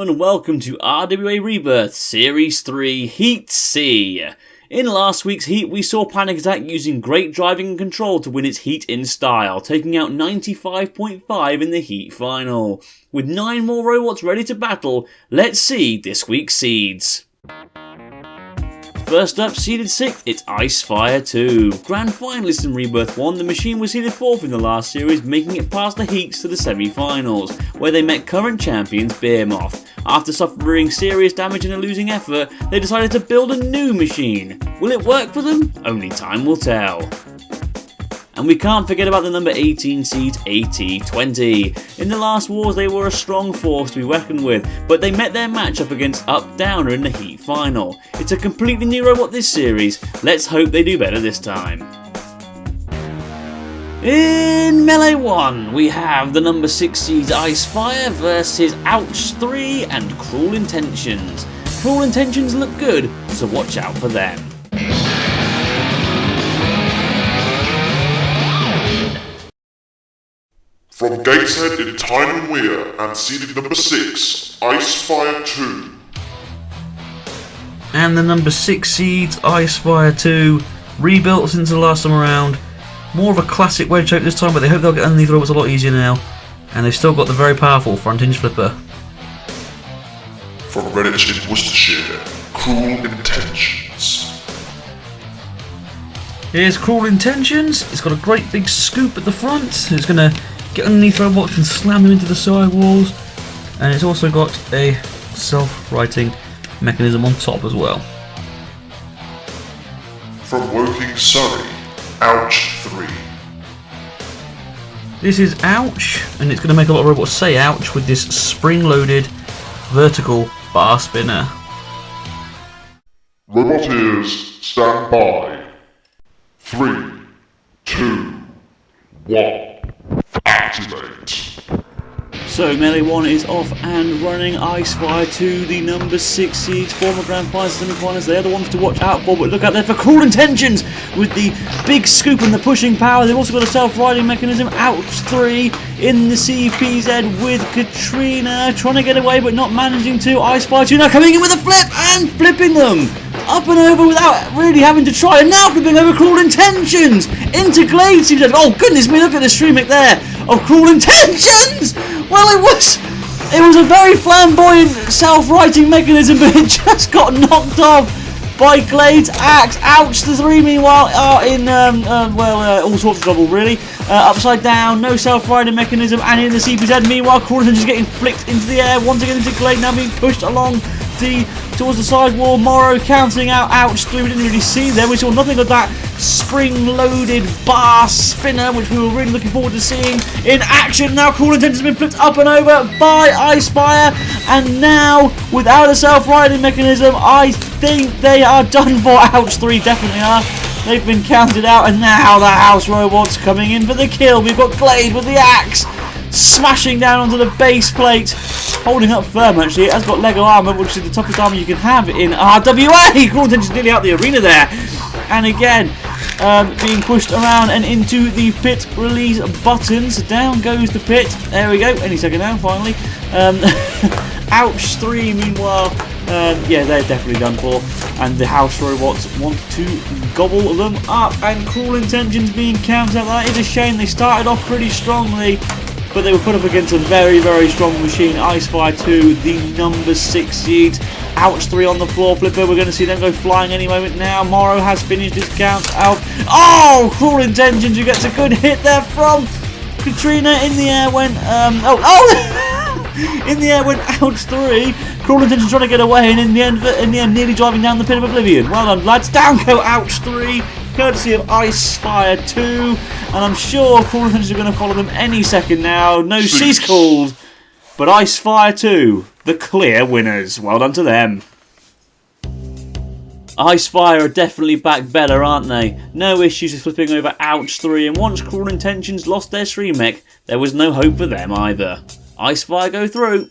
gentlemen, welcome to RWA Rebirth Series 3 Heat C. In last week's Heat, we saw Panic Attack using great driving and control to win its Heat in style, taking out 95.5 in the Heat final. With 9 more robots ready to battle, let's see this week's seeds. First up, seeded 6th, it's Icefire 2. Grand Finalists in Rebirth 1, the machine was seeded 4th in the last series, making it past the Heats to the semi-finals, where they met current champions Behemoth. After suffering serious damage in a losing effort, they decided to build a new machine. Will it work for them? Only time will tell. And we can't forget about the number 18 seed AT20. In the last wars they were a strong force to be reckoned with, but they met their matchup against Up Downer in the Heat final. It's a completely new robot this series, let's hope they do better this time. In Melee 1, we have the number 6 seed Icefire versus Ouch 3 and Cruel Intentions. Cruel Intentions look good, so watch out for them. From Gateshead in Tyne and Weir and seeded number 6, Icefire 2. And the number 6 seeds, Icefire 2, rebuilt since the last time around. More of a classic wedge shape this time, but they hope they'll get underneath the robots a lot easier now. And they've still got the very powerful front hinge flipper. From Greenwich in Worcestershire, Cruel Intentions. Here's Cruel Intentions. It's got a great big scoop at the front. It's going to get underneath robots and slam them into the side walls. And it's also got a self-righting mechanism on top as well. From Woking, Surrey, Ouch 3. This is Ouch, and it's going to make a lot of robots say ouch with this spring-loaded vertical bar spinner. Roboteers, stand by. 3, 2, 1. Activate. So Melee 1 is off and running. Icefire 2, the number 6 seeds, former Grand Finals semi-finals, they're the ones to watch out for, but look out there for Cruel Intentions with the big scoop and the pushing power. They've also got a self-riding mechanism. Ouch 3 in the CPZ with Katrina, trying to get away but not managing to. Icefire 2 now coming in with a flip and flipping them up and over without really having to try, and now flipping over Cruel Intentions into Glade CPZ. Oh goodness me, look at the streamic there of Cruel Intentions! Well, it was a very flamboyant self-righting mechanism, but it just got knocked off by Glade's axe. Ouch, the 3 meanwhile are in all sorts of trouble really. Upside down, no self-righting mechanism, and in the CPZ meanwhile Cruel Intentions getting flicked into the air once again into Glade, now being pushed along towards the side wall. Morrow counting out Ouch 3, we didn't really see there. We saw nothing of that spring-loaded bar spinner, which we were really looking forward to seeing in action. Now Cruel Intentions has been flipped up and over by Icefire, and now without a self-riding mechanism, I think they are done for. Ouch 3 definitely are. They've been counted out, and now the house robots coming in for the kill. We've got Glade with the axe, smashing down onto the base plate, holding up firm actually. It has got Lego armour, which is the toughest armour you can have in RWA. Cruel Intentions nearly out the arena there. And again, being pushed around and into the pit release buttons. Down goes the pit. There we go. Any second now, finally. Ouch 3 meanwhile, yeah, they're definitely done for. And the house robots want to gobble them up. And Cruel Intentions being counted out. That is a shame. They started off pretty strongly, but they were put up against a very, very strong machine. Icefire 2, the number 6 seed. Ouch 3 on the floor flipper. We're going to see them go flying any moment now. Morrow has finished his count out. Oh, Cruel Intentions, who gets a good hit there from Katrina. In the air went, in the air went Ouch 3. Cruel Intentions trying to get away, and in the end nearly driving down the pit of oblivion. Well done, lads. Down go Ouch 3. Courtesy of Icefire 2, and I'm sure Cruel Intentions are going to follow them any second now. No cease called, but Icefire 2, the clear winners. Well done to them. Icefire are definitely back better, aren't they? No issues with flipping over Ouch 3, and once Cruel Intentions lost their stream mech, there was no hope for them either. Icefire go through.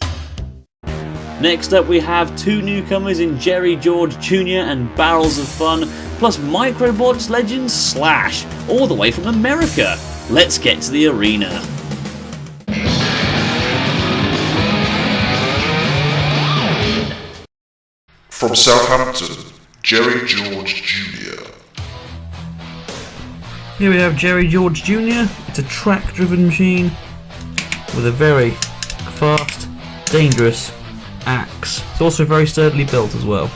Next up we have 2 newcomers in Jerry George Jr. and Barrels of Fun, plus Microbots Legends Slash, all the way from America. Let's get to the arena. From Southampton, Jerry George Jr. Here we have Jerry George Jr. It's a track-driven machine with a very fast, dangerous axe. It's also very sturdily built as well.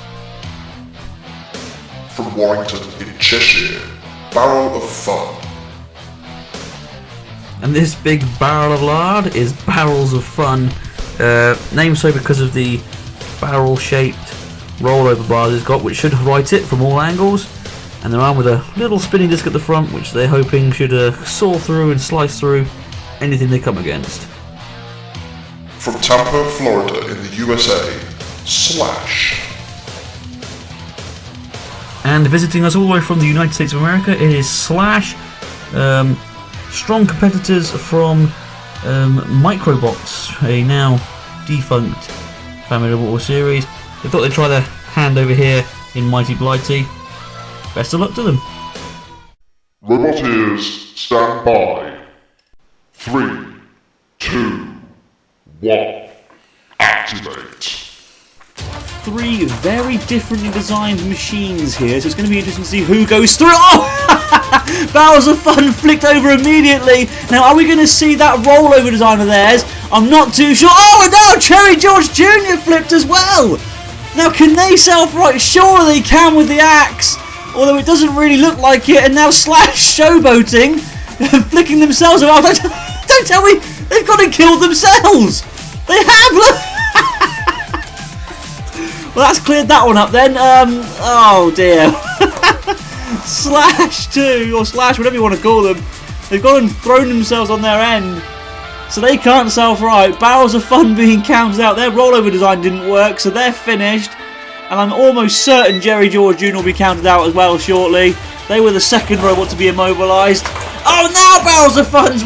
From Warrington in Cheshire, Barrel of Fun. And this big barrel of lard is Barrels of Fun, named so because of the barrel-shaped rollover bars it's got, which should right it from all angles. And they're armed with a little spinning disc at the front, which they're hoping should saw through and slice through anything they come against. From Tampa, Florida in the USA, Slash. And visiting us all the way from the United States of America, it is Slash. Strong competitors from Microbots, a now defunct Family Rebirth series. They thought they'd try their hand over here in Mighty Blighty. Best of luck to them. Roboteers, stand by. 3, 2, 1, activate. 3 very differently designed machines here, so it's going to be interesting to see who goes through. Oh! Barrels of Fun flicked over immediately. Now, are we going to see that rollover design of theirs? I'm not too sure. Oh, and now Cherry George Jr. flipped as well. Now, can they self-right? Surely they can with the axe. Although it doesn't really look like it. And now Slash showboating, flicking themselves around. Don't tell me they've got to kill themselves. They have. Look. Well, that's cleared that one up then. Oh dear. Slash 2, or Slash, whatever you want to call them. They've gone and thrown themselves on their end. So they can't self-right. Barrels of Fun being counted out. Their rollover design didn't work, so they're finished. And I'm almost certain Jerry George Jr. will be counted out as well shortly. They were the second robot to be immobilised. Oh, now Barrels of Fun's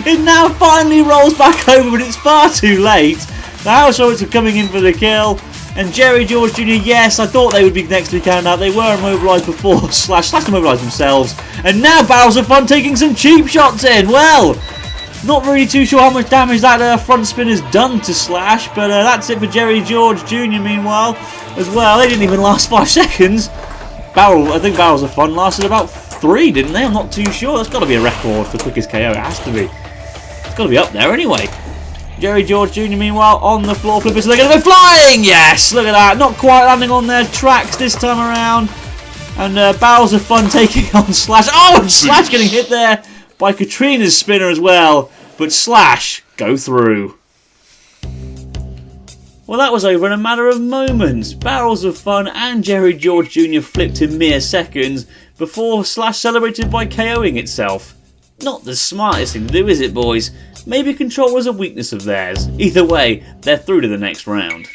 it now finally rolls back over, but it's far too late. The house robots are coming in for the kill. And Jerry George Jr., yes, I thought they would be next to be counted out. They were immobilised before. Slash immobilised themselves. And now Barrels of Fun taking some cheap shots in. Well, not really too sure how much damage that front spin has done to Slash, but that's it for Jerry George Jr. meanwhile, as well. They didn't even last 5 seconds. I think Barrels of Fun lasted about 3, didn't they? I'm not too sure. That's got to be a record for quickest KO. It has to be. It's got to be up there anyway. Jerry George Jr. meanwhile on the floor flippers, so they're going to go flying! Yes, look at that. Not quite landing on their tracks this time around. And Barrels of Fun taking on Slash. Oh, and Slash getting hit there by Katrina's spinner as well. But Slash go through. Well, that was over in a matter of moments. Barrels of Fun and Jerry George Jr. flipped in mere seconds before Slash celebrated by KOing itself. Not the smartest thing to do, is it, boys? Maybe control was a weakness of theirs. Either way, they're through to the next round.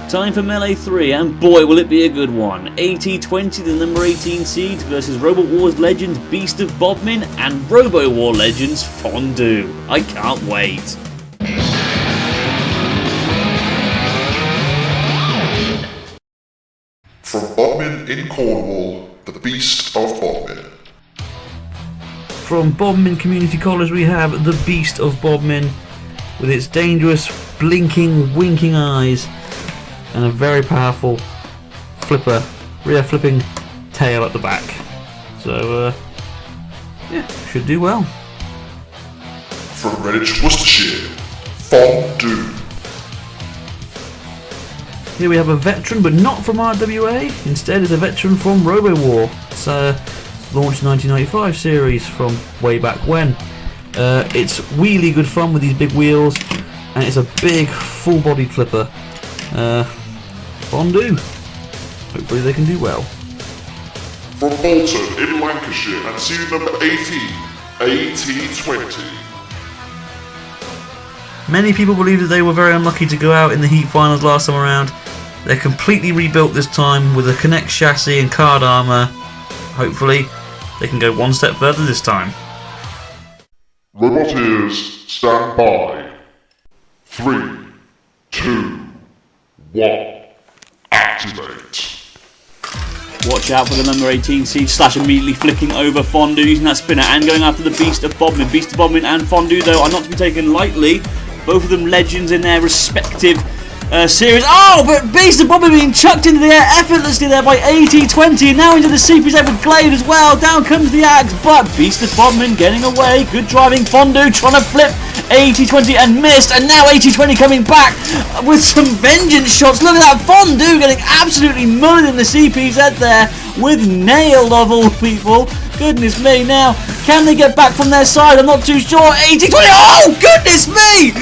Time for Melee 3, and boy will it be a good one. AT20, the number 18 seed, versus Robo War's Legends Beast of Bodmin and Robo War Legends Fon Do. I can't wait. From Bodmin in Cornwall, the Beast of Bodmin. From Bodmin Community College we have the Beast of Bodmin with its dangerous, blinking, winking eyes and a very powerful rear flipping tail at the back. So, yeah, should do well. From Greenwich, Worcestershire, Fon Do. Here we have a veteran, but not from RWA. Instead, it's a veteran from Robo War. It's launched 1995 series from way back when. It's really good fun with these big wheels, and it's a big full-bodied flipper. Fon Do. Hopefully they can do well. From Bolton in Lancashire and series number 18, AT20. Many people believe that they were very unlucky to go out in the heat finals last time around. They're completely rebuilt this time with a Connect chassis and card armour. Hopefully they can go one step further this time. Roboteers, stand by. 3, 2, 1, activate. Watch out for the number 18 seed. Slash immediately flicking over Fon Do using that spinner and going after the Beast of Bodmin. Beast of Bodmin and Fon Do, though, are not to be taken lightly. Both of them legends in their respective series. Oh, but Beast of Bodmin being chucked into the air effortlessly there by 80-20, and now into the CPZ with Glade as well. Down comes the axe, but Beast of Bodmin getting away. Good driving. Fon Do trying to flip 80-20 and missed, and now 80-20 coming back with some vengeance shots. Look at that, Fon Do getting absolutely mullered in the CPZ there with nailed of all people. Goodness me, now can they get back from their side? I'm not too sure. 80-20, oh goodness me!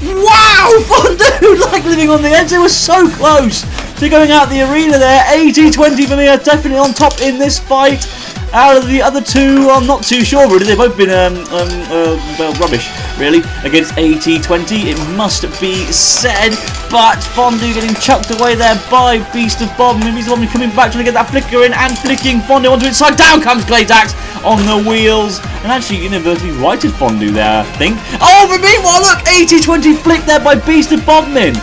Wow, Fon Do like living on the edge. They were so close to going out the arena there. 80-20 for me are definitely on top in this fight. Out of the other two, I'm not too sure really. They've both been well, rubbish really against 80-20. It must be said. But Fon Do getting chucked away there by Beast of Bodmin. Beast of Bodmin coming back trying to get that flicker in and flicking Fon Do onto its side. Down comes Glade's axe on the wheels. And actually inadvertently righted Fon Do there, I think. Oh, but meanwhile, look, 80-20 flicked there by Beast of Bodmin.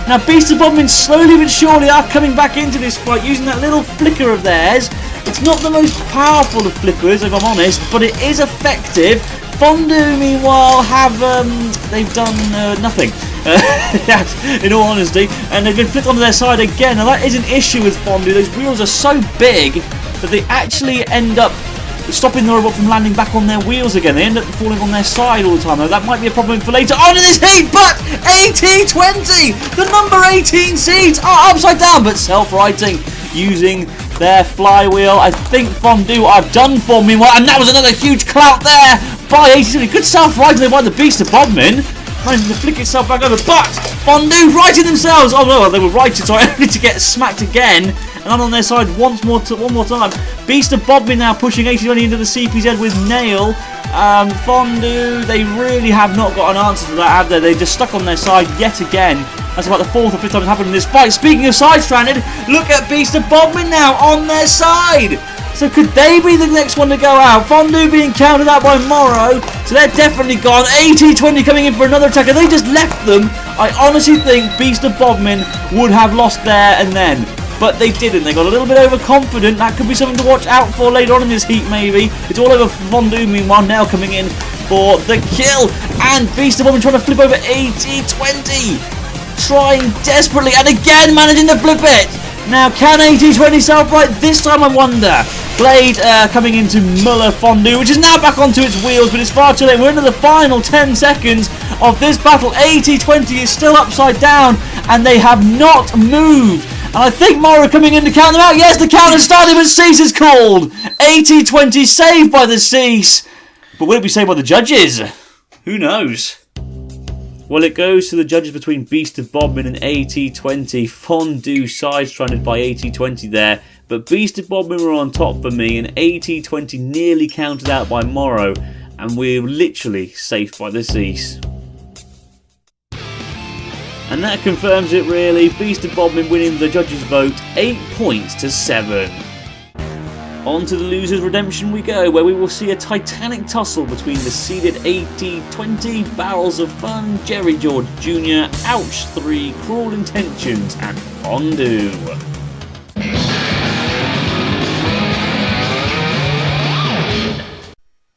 Now, Beast of Bodmin slowly but surely are coming back into this fight using that little flicker of theirs. It's not the most powerful of flickers, if I'm honest, but it is effective. Fon Do, meanwhile, have they've done nothing. In all honesty, and they've been flicked onto their side again. Now that is an issue with Fon Do. Those wheels are so big that they actually end up stopping the robot from landing back on their wheels again. They end up falling on their side all the time. Now that might be a problem for later on in this heat, but 80-20, the number 18 seeds are upside down, but self-righting using their flywheel. I think Fon Do are done for meanwhile, and that was another huge clout there by 80-20. Good self-righting there by the Beast of Bodmin. Managing to flick itself back over, but Fon Do righted themselves. Oh no, they were righted, so I only to get smacked again. And I'm on their side one more time. Beast of Bodmin now pushing 80-20 into the CPZ with Nail. Fon Do, they really have not got an answer to that, have they? They're just stuck on their side yet again. That's about the fourth or fifth time it's happened in this fight. Speaking of side stranded, look at Beast of Bodmin now on their side. So could they be the next one to go out? Fon Do being counted out by Morrow, so they're definitely gone. 80-20 coming in for another attack, and they just left them. I honestly think Beast of Bodmin would have lost there and then. But they didn't. They got a little bit overconfident. That could be something to watch out for later on in this heat, maybe. It's all over for Fon Do, meanwhile, now coming in for the kill. And Beast of Bodmin trying to flip over 80-20. Trying desperately, and again managing to flip it. Now, can 80-20 self-right this time, I wonder? Blade coming into Muller Fon Do, which is now back onto its wheels, but it's far too late. We're into the final 10 seconds of this battle. 80-20 is still upside down, and they have not moved. And I think Morrow coming in to count them out. Yes, the count has started, but Cease is called. 80-20 saved by the Cease. But will it be saved by the judges? Who knows? Well, it goes to the judges between Beast of Bodmin and 80-20. Fon Do side-stranded by 80-20 there. But Beast of Bodmin were on top for me, and 80-20 nearly counted out by Morrow. And we're literally safe by the Cease. And that confirms it really. Beast of Bodmin winning the judges' vote 8 points to 7. On to the Losers Redemption we go, where we will see a titanic tussle between the seeded 80-20, Barrels of Fun, Jerry George Jr., Ouch 3, Cruel Intentions, and Fon Do.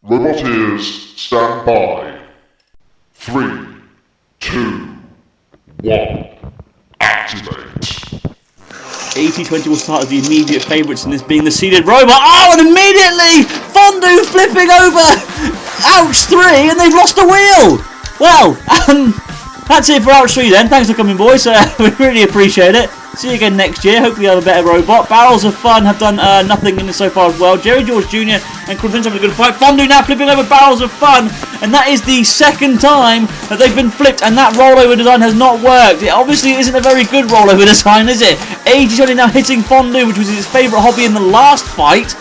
Roboteers, stand by. 3, 2, 1, activate. 80-20 will start as the immediate favourites in this being the seeded robot. Oh, and immediately Fon Do flipping over Ouch 3, and they've lost a wheel. Well, that's it for Ouch 3 then. Thanks for coming, boys. We really appreciate it. See you again next year. Hopefully you'll have a better robot. Barrels of Fun have done nothing in this so far as well. Jerry George Jr. and Cruel Intentions having a good fight. Fon Do now flipping over Barrels of Fun, and that is the second time that they've been flipped, and that rollover design has not worked. It obviously isn't a very good rollover design, is it? 80-20 now hitting Fon Do, which was his favourite hobby in the last fight.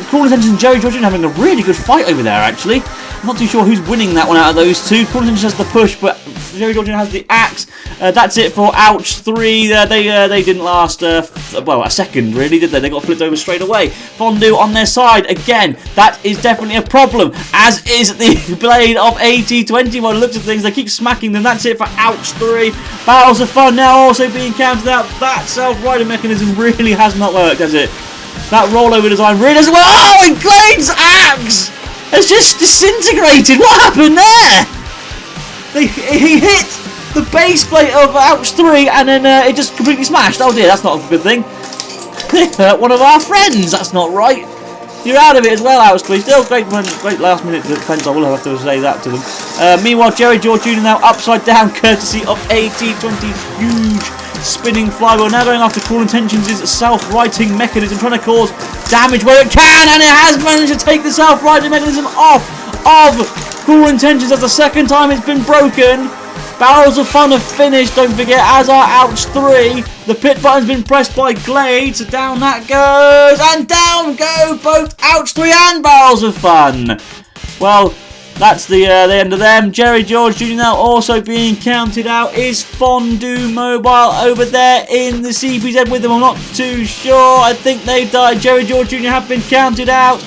Cruel Intentions and Jerry George Jr. having a really good fight over there, actually. I'm not too sure who's winning that one out of those two. Cruel Intentions has the push, but Jerry George Jr. has the axe. That's it for Ouch 3. They didn't last, well, a second, really, did they? They got flipped over straight away. Fon Do on their side. Again, that is definitely a problem, as is the blade of 80-20. By the looks of things, they keep smacking them. That's it for Ouch 3. Barrels of Fun now also being counted out. That self-riding mechanism really has not worked, has it? That rollover design really doesn't work. Oh, and Glade's axe has just disintegrated. What happened there? He hit the base plate of Ouch 3 and then it just completely smashed. Oh dear, that's not a good thing. They hurt one of our friends. That's not right. You're out of it as well, Ouch 3. Still great last minute defence. I will have to say that to them. Meanwhile, Jerry George Jr. now upside down, courtesy of AT20. Huge spinning flywheel. Now going after Cruel Intentions' self-righting mechanism, trying to cause damage where it can, and it has managed to take the self-righting mechanism off of Cruel Intentions. That's the second time it's been broken. Barrels of Fun have finished, don't forget, as are Ouch 3. The pit button's been pressed by Glade, so down that goes, and down go both Ouch 3 and Barrels of Fun. Well, that's the end of them. Jerry George Jr. now also being counted out. Is Fon Do Mobile over there in the CPZ with them? I'm not too sure. I think they died. Jerry George Jr. have been counted out.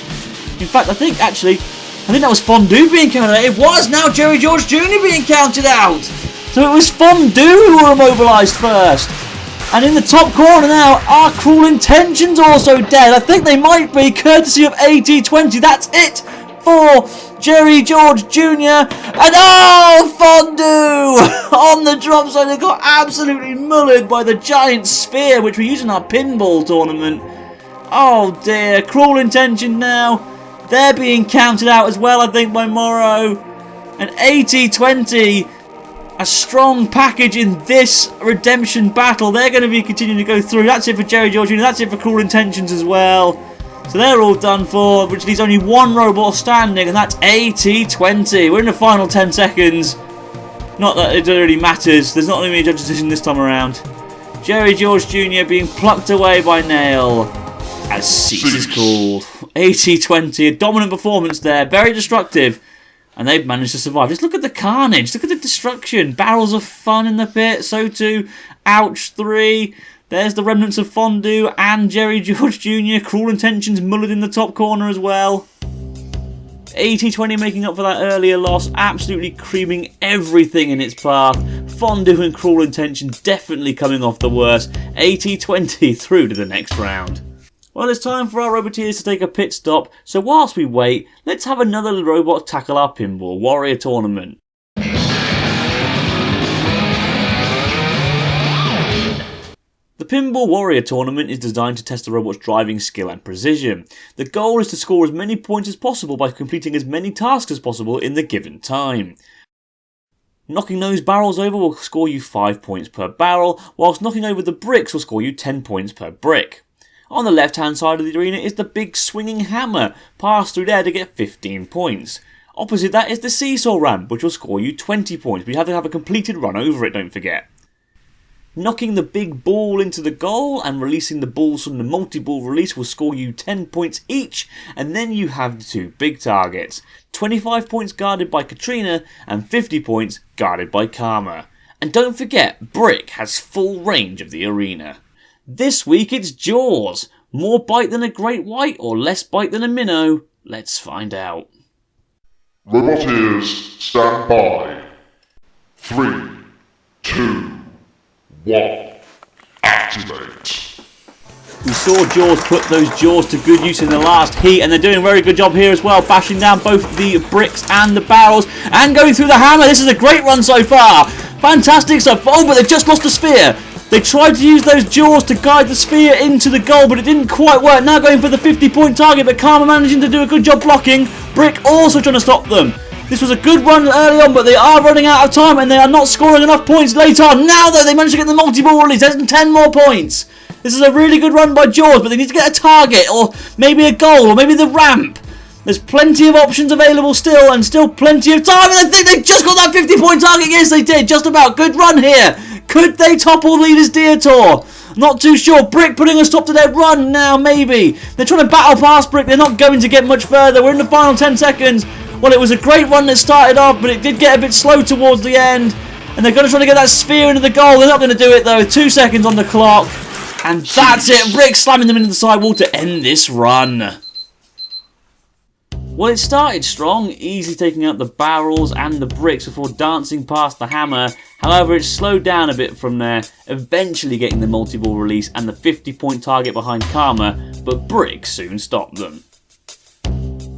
In fact, I think that was Fon Do being counted out. It was now Jerry George Jr. being counted out. So it was Fon Do who were immobilised first. And in the top corner now are Cruel Intentions also dead. I think they might be, courtesy of AT20. That's it for Jerry George Jr. And Fon Do on the drop zone. They got absolutely mullered by the giant spear which we use in our pinball tournament. Oh dear, Cruel Intention now. They're being counted out as well, I think, by Morrow. And AT20, a strong package in this redemption battle. They're going to be continuing to go through. That's it for Jerry George Jr. That's it for Cruel Intentions as well. So they're all done for, which leaves only one robot standing, and that's AT20. We're in the final 10 seconds. Not that it really matters. There's not going to be a judge decision this time around. Jerry George Jr. being plucked away by Nail, as Cease is called. AT20, a dominant performance there, very destructive, and they've managed to survive. Just look at the carnage, look at the destruction. Barrels of Fun in the pit, so too Ouch 3. There's the remnants of Fon Do and Jerry George Jr. Cruel Intentions mullered in the top corner as well. AT20 making up for that earlier loss, absolutely creaming everything in its path. Fon Do and Cruel Intentions definitely coming off the worst. AT20 through to the next round. Well, it's time for our Roboteers to take a pit stop, so whilst we wait, let's have another robot tackle our Pinball Warrior tournament. The Pinball Warrior tournament is designed to test the robot's driving skill and precision. The goal is to score as many points as possible by completing as many tasks as possible in the given time. Knocking those barrels over will score you 5 points per barrel, whilst knocking over the bricks will score you 10 points per brick. On the left hand side of the arena is the big swinging hammer. Pass through there to get 15 points. Opposite that is the seesaw ramp, which will score you 20 points, but you have to have a completed run over it, don't forget. Knocking the big ball into the goal and releasing the balls from the multi-ball release will score you 10 points each, and then you have the two big targets. 25 points guarded by Katrina and 50 points guarded by Karma. And don't forget, Brick has full range of the arena. This week it's Jaws. More bite than a great white or less bite than a minnow? Let's find out. Roboteers, stand by. 3, 2, 1. Activate. We saw Jaws put those jaws to good use in the last heat, and they're doing a very good job here as well, bashing down both the bricks and the barrels and going through the hammer. This is a great run so far. Fantastic stuff. Oh, but they've just lost a sphere. They tried to use those jaws to guide the sphere into the goal, but it didn't quite work. Now going for the 50-point target, but Karma managing to do a good job blocking. Brick also trying to stop them. This was a good run early on, but they are running out of time, and they are not scoring enough points later on. Now, though, they managed to get the multi-ball release. There's 10 more points. This is a really good run by Jaws, but they need to get a target, or maybe a goal, or maybe the ramp. There's plenty of options available still, and still plenty of time, and I think they just got that 50-point target. Yes, they did. Just about. Good run here. Could they topple Leader's Detour? Not too sure. Brick putting a stop to their run now, maybe. They're trying to battle past Brick. They're not going to get much further. We're in the final 10 seconds. Well, it was a great run that started off, but it did get a bit slow towards the end. And they're going to try to get that sphere into the goal. They're not going to do it, though. 2 seconds on the clock. And that's it. Brick slamming them into the sidewall to end this run. Well, it started strong, easily taking out the barrels and the bricks before dancing past the hammer. However, it slowed down a bit from there, eventually getting the multi-ball release and the 50-point target behind Karma, but Brick soon stopped them.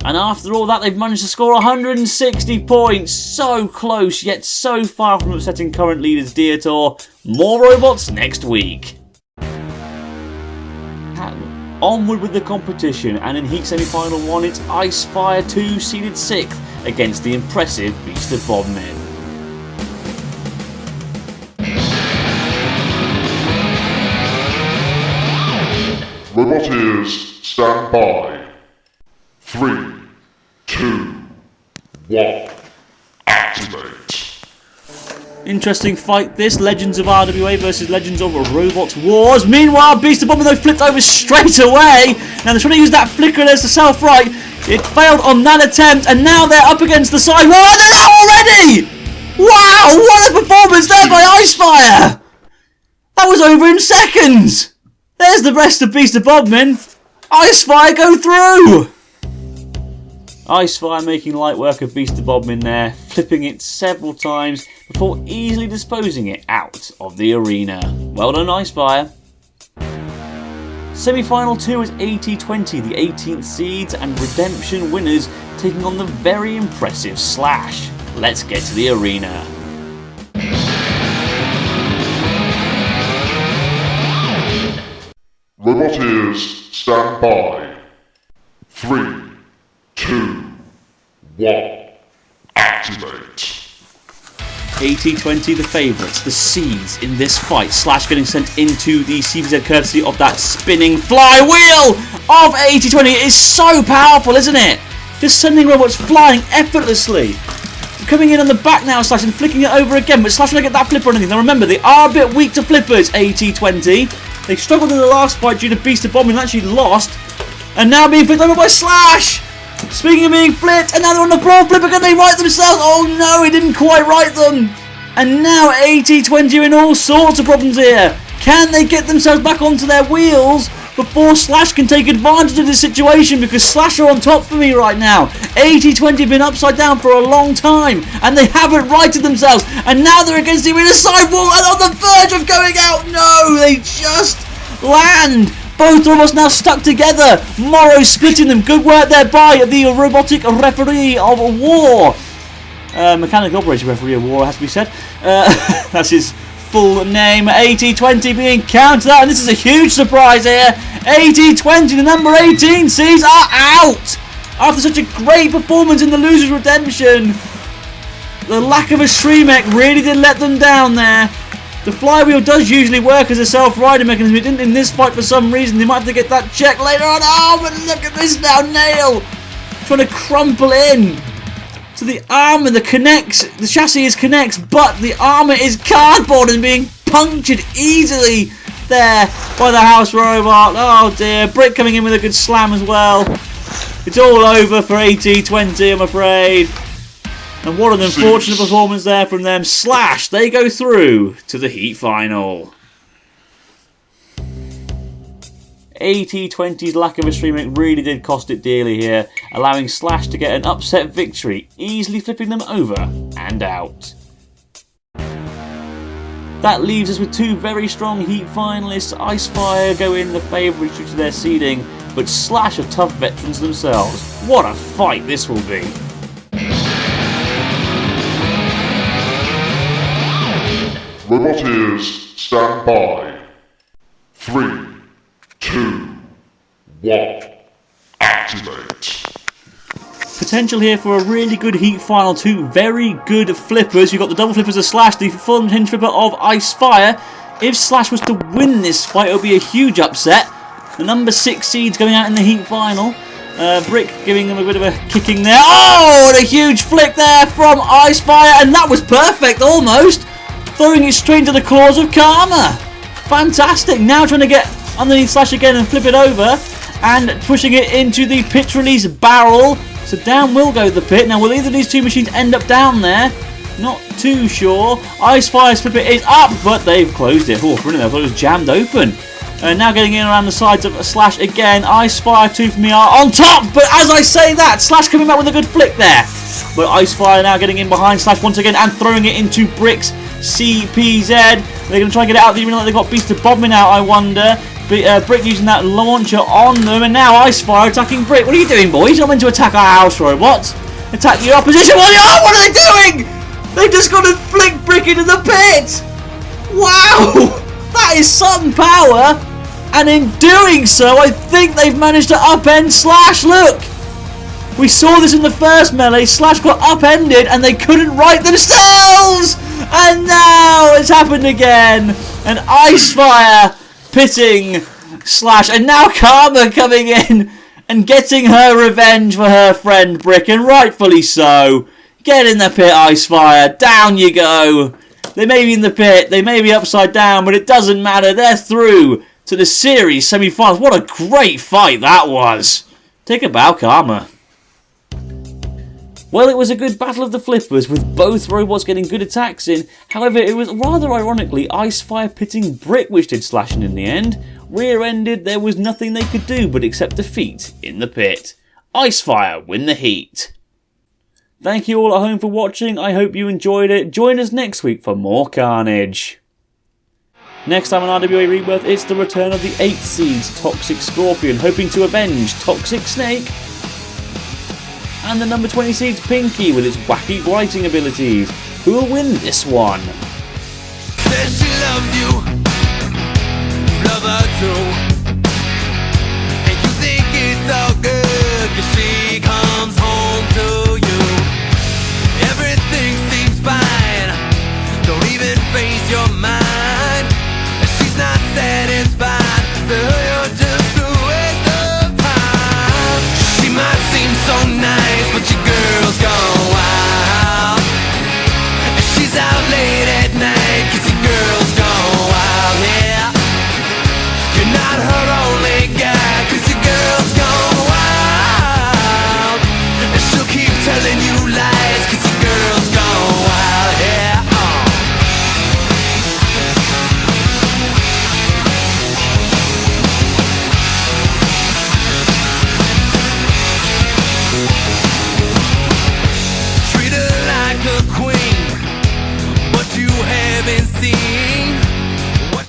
And after all that, they've managed to score 160 points. So close, yet so far from upsetting current leaders Dietor. More robots next week. Onward with the competition, and in Heat Semi-Final 1, it's Icefire 2 seeded 6th against the impressive Beast of Bodmin. Roboteers, stand by. 3, 2, 1, activate. Interesting fight this, Legends of RWA versus Legends of Robots Wars. Meanwhile, Beast of Bodmin though flipped over straight away. Now they're trying to use that flicker as the self-right. It failed on that attempt, and now they're up against the side wall, and they're out already! Wow, what a performance there by Icefire! That was over in seconds! There's the rest of Beast of Bodmin. Icefire go through! Icefire making light work of Beast of Bodmin there, flipping it several times before easily disposing it out of the arena. Well done, Icefire. Semi-final 2 is 80-20, the 18th seeds and redemption winners taking on the very impressive Slash. Let's get to the arena. Roboteers, stand by. 3, 2, 1, activate. 80-20 the favourites, the seeds in this fight. Slash getting sent into the CVZ courtesy of that spinning flywheel of 80-20. It is so powerful, isn't it? Just sending robots flying effortlessly. Coming in on the back now, Slash, and flicking it over again, but Slash trying to get that flipper on anything. Now remember, they are a bit weak to flippers, 80-20. They struggled in the last fight due to Beast of Bodmin and actually lost. And now being flipped over by Slash. Speaking of being flipped, and now they're on the floor flipper. Can they right themselves? Oh no, he didn't quite right them. And now 80-20 are in all sorts of problems here. Can they get themselves back onto their wheels before Slash can take advantage of this situation? Because Slash are on top for me right now. 80-20 have been upside down for a long time, and they haven't righted themselves. And now they're against the arena sidewall and on the verge of going out. No, they just land. Both robots now stuck together. Morrow splitting them. Good work there by the robotic referee of war. Mechanical operator referee of war, has to be said. That's his full name. 80-20 being counted out, and this is a huge surprise here. 80-20, the number 18 seeds are out. After such a great performance in the Losers Redemption, the lack of a Shremek really did let them down there. The flywheel does usually work as a self-riding mechanism. It didn't in this fight for some reason. They might have to get that checked later on. Oh, but look at this now. Nail trying to crumple in to the armour. The chassis is connects, but the armour is cardboard and being punctured easily there by the house robot. Oh dear. Brick coming in with a good slam as well. It's all over for 80-20, I'm afraid. And what an unfortunate performance there from them. Slash, they go through to the Heat Final. 80-20's lack of a streaming really did cost it dearly here, allowing Slash to get an upset victory, easily flipping them over and out. That leaves us with two very strong Heat finalists. Icefire go in the favourites due to their seeding, but Slash are tough veterans themselves. What a fight this will be. Roboteers, stand by. 3, 2, 1, activate. Potential here for a really good Heat final. Two very good flippers. You've got the double flippers of Slash, the full hinge flipper of Icefire. If Slash was to win this fight, it would be a huge upset. The number 6 seeds going out in the Heat final. Brick giving them a bit of a kicking there. Oh, and a huge flick there from Icefire, and that was perfect almost. Throwing it straight into the claws of Karma. Fantastic. Now trying to get underneath Slash again and flip it over. And pushing it into the pitch release barrel. So down will go the pit. Now will either of these two machines end up down there? Not too sure. Icefire's flipper is up, but they've closed it. Oh, brilliant. I thought it was jammed open. Now getting in around the sides of Slash again. Icefire 2 for me are on top. But as I say that, Slash coming back with a good flick there. But Icefire now getting in behind Slash once again and throwing it into Brick's CPZ. They're going to try and get it out of the arena like they got Beast of Bodmin out, I wonder. Brick using that launcher on them, and now Icefire attacking Brick. What are you doing, boys? You're meant to attack our house robots. Attack the opposition. What are they doing? They just got to flick Brick into the pit. Wow, that is some power. And in doing so, I think they've managed to upend Slash. Look, we saw this in the first melee. Slash got upended, and they couldn't right themselves. And now it's happened again. And Icefire pitting Slash, and now Karma coming in and getting her revenge for her friend Brick, and rightfully so. Get in the pit, Icefire. Down you go. They may be in the pit, they may be upside down, but it doesn't matter. They're through to the series semi-finals. What a great fight that was. Take a bow, Karma. Well, it was a good battle of the flippers, with both robots getting good attacks in. However, it was rather ironically Icefire pitting Brick which did slashing in the end. Rear-ended, there was nothing they could do but accept defeat in the pit. Icefire win the heat. Thank you all at home for watching. I hope you enjoyed it. Join us next week for more carnage. Next time on RWA Rebirth, it's the return of the 8th seeds Toxic Scorpion, hoping to avenge Toxic Snake, and the number 20 seeds Pinky with its wacky writing abilities. Who will win this one?